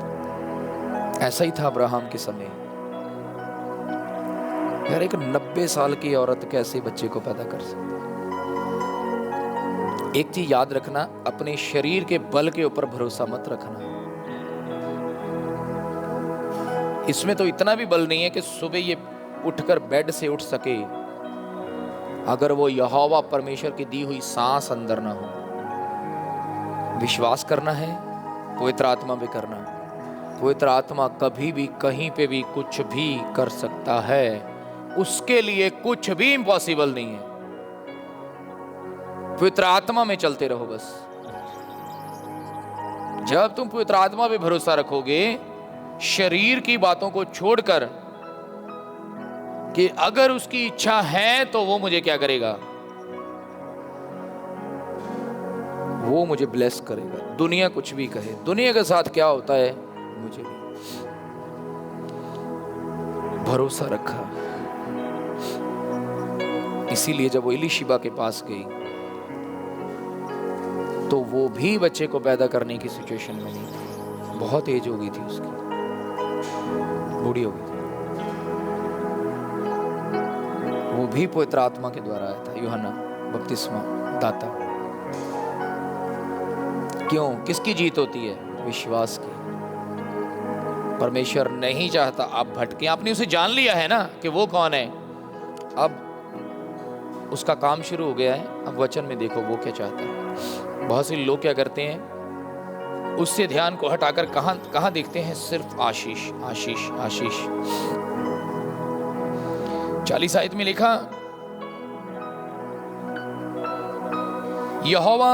ऐसा ही था अब्राहम के समय। यार एक 90 साल की औरत कैसे बच्चे को पैदा कर सकती। एक चीज याद रखना, अपने शरीर के बल के ऊपर भरोसा मत रखना। इसमें तो इतना भी बल नहीं है कि सुबह ये उठकर बेड से उठ सके, अगर वो यहोवा परमेश्वर की दी हुई सांस अंदर ना हो। विश्वास करना है, पवित्र आत्मा पे करना। पवित्र आत्मा कभी भी कहीं पे भी कुछ भी कर सकता है, उसके लिए कुछ भी इम्पॉसिबल नहीं है। पवित्र आत्मा में चलते रहो बस। जब तुम पवित्र आत्मा पे भरोसा रखोगे, शरीर की बातों को छोड़कर कि अगर उसकी इच्छा है तो वो मुझे क्या करेगा, वो मुझे ब्लेस करेगा। दुनिया कुछ भी कहे, दुनिया के साथ क्या होता है, मुझे भरोसा रखा। इसीलिए जब वो एलीशिबा के पास गई तो वो भी बच्चे को पैदा करने की सिचुएशन में नहीं थी। बहुत एज हो गई थी उसकी, बूढ़ी हो गई थी। वो भी पवित्र आत्मा के द्वारा आया था, यूहन्ना बपतिस्मा दाता। क्यों? किसकी जीत होती है? विश्वास की। परमेश्वर नहीं चाहता आप भटके। आपने उसे जान लिया है ना कि वो कौन है, अब उसका काम शुरू हो गया है। अब वचन में देखो वो क्या चाहता है। बहुत से लोग क्या करते हैं, उससे ध्यान को हटाकर कहां देखते हैं? सिर्फ आशीष आशीष आशीष। 40 आयत में लिखा, यहोवा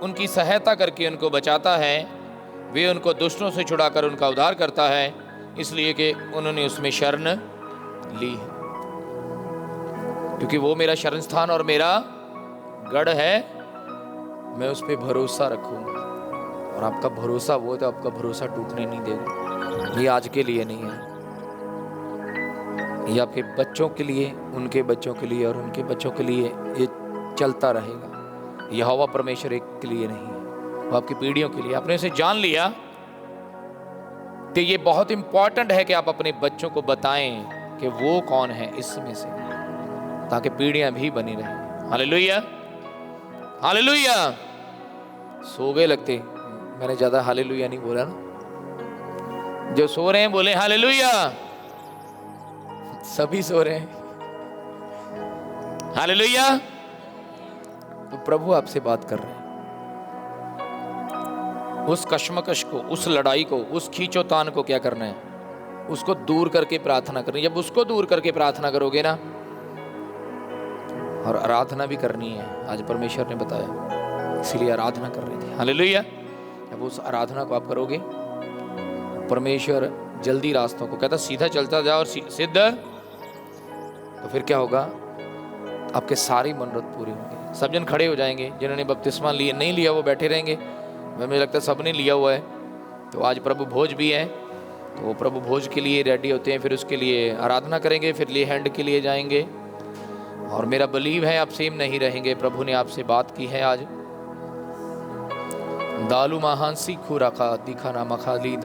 उनकी सहायता करके उनको बचाता है, वे उनको दुष्टों से छुड़ाकर उनका उद्धार करता है, इसलिए कि उन्होंने उसमें शरण ली है। क्योंकि वो मेरा शरण स्थान और मेरा गढ़ है, मैं उस पर भरोसा रखूंगा। और आपका भरोसा वो है तो आपका भरोसा टूटने नहीं देगा। ये आज के लिए नहीं है, ये आपके बच्चों के लिए, उनके बच्चों के लिए और उनके बच्चों के लिए ये चलता रहेगा। यहोवा परमेश्वर एक के लिए नहीं है, वो आपकी पीढ़ियों के लिए। आपने इसे जान लिया कि ये बहुत इंपॉर्टेंट है कि आप अपने बच्चों को बताएं कि वो कौन है इसमें से, ताकि पीढ़ियां भी बनी रहें। Hallelujah hallelujah. सो गए लगते, मैंने ज्यादा हालेलुया नहीं बोला ना। जो सो रहे हैं बोले हालेलुया। सभी सो रहे हैं, हालेलुया। तो प्रभु आपसे बात कर रहे हैं। उस कश्मकश को, उस लड़ाई को, उस खींचोतान को क्या करना है? उसको दूर करके प्रार्थना करनी। जब उसको दूर करके प्रार्थना करोगे ना, और आराधना भी करनी है, आज परमेश्वर ने बताया, इसीलिए आराधना कर रहे थे। हालेलुया। जब उस आराधना को आप करोगे, परमेश्वर जल्दी रास्तों को कहता सीधा चलता जाओ और सिद्ध, तो फिर क्या होगा, आपके सारी मनोरथ पूरे होंगे। सब जन खड़े हो जाएंगे, जिन्होंने बपतिस्मा लिए नहीं लिया वो बैठे रहेंगे। मुझे लगता है सब ने लिया हुआ है, तो आज प्रभु भोज भी है, तो वो प्रभु भोज के लिए रेडी होते हैं, फिर उसके लिए आराधना करेंगे, फिर लिए हैंड के लिए जाएंगे। और मेरा बिलीव है आप सेम नहीं रहेंगे। प्रभु ने आपसे बात की है आज। दालू महान सीखू रखा दिखा ना मखाली